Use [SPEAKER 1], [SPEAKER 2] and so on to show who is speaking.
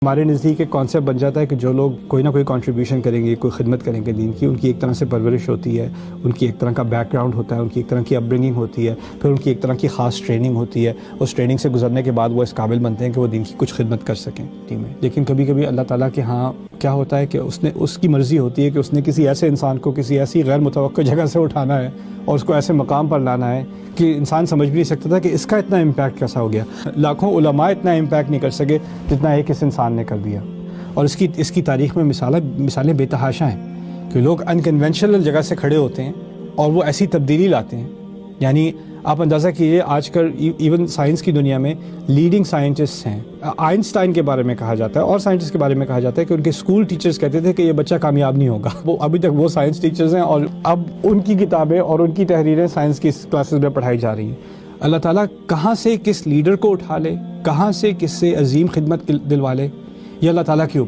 [SPEAKER 1] ہمارے نزدیک ایک کانسیپٹ بن جاتا ہے کہ جو لوگ کوئی نہ کوئی کنٹریبیوشن کریں گے، کوئی خدمت کریں گے دین کی، ان کی ایک طرح سے پرورش ہوتی ہے، ان کی ایک طرح کا بیک گراؤنڈ ہوتا ہے، ان کی ایک طرح کی اپ برنگنگ ہوتی ہے، پھر ان کی ایک طرح کی خاص ٹریننگ ہوتی ہے. اس ٹریننگ سے گزرنے کے بعد وہ اس قابل بنتے ہیں کہ وہ دین کی کچھ خدمت کر سکیں ٹیم میں. لیکن کبھی کبھی اللہ تعالیٰ کے ہاں کیا ہوتا ہے کہ اس کی مرضی ہوتی ہے کہ اس نے کسی ایسے انسان کو کسی ایسی غیر متوقع جگہ سے اٹھانا ہے اور اس کو ایسے مقام پر لانا ہے کہ انسان سمجھ بھی نہیں سکتا تھا کہ اس کا اتنا امپیکٹ کیسا ہو گیا. لاکھوں علماء اتنا امپیکٹ نہیں کر سکے جتنا ایک اس انسان نے کر دیا. اور اس کی تاریخ میں مثالیں بے تحاشا ہیں کہ لوگ انکنونشنل جگہ سے کھڑے ہوتے ہیں اور وہ ایسی تبدیلی لاتے ہیں. یعنی آپ اندازہ کیجئے آج کل ایون سائنس کی دنیا میں لیڈنگ سائنٹسٹ ہیں. آئنسٹائن کے بارے میں کہا جاتا ہے اور سائنٹسٹ کے بارے میں کہا جاتا ہے کہ ان کے اسکول ٹیچرز کہتے تھے کہ یہ بچہ کامیاب نہیں ہوگا. وہ ابھی تک وہ سائنس ٹیچرز ہیں اور اب ان کی کتابیں اور ان کی تحریریں سائنس کی کلاسز میں پڑھائی جا رہی ہیں. اللہ تعالیٰ کہاں سے کس لیڈر کو اٹھا لے، کہاں سے کس سے عظیم خدمت دلوا لے، یہ اللہ تعالیٰ کی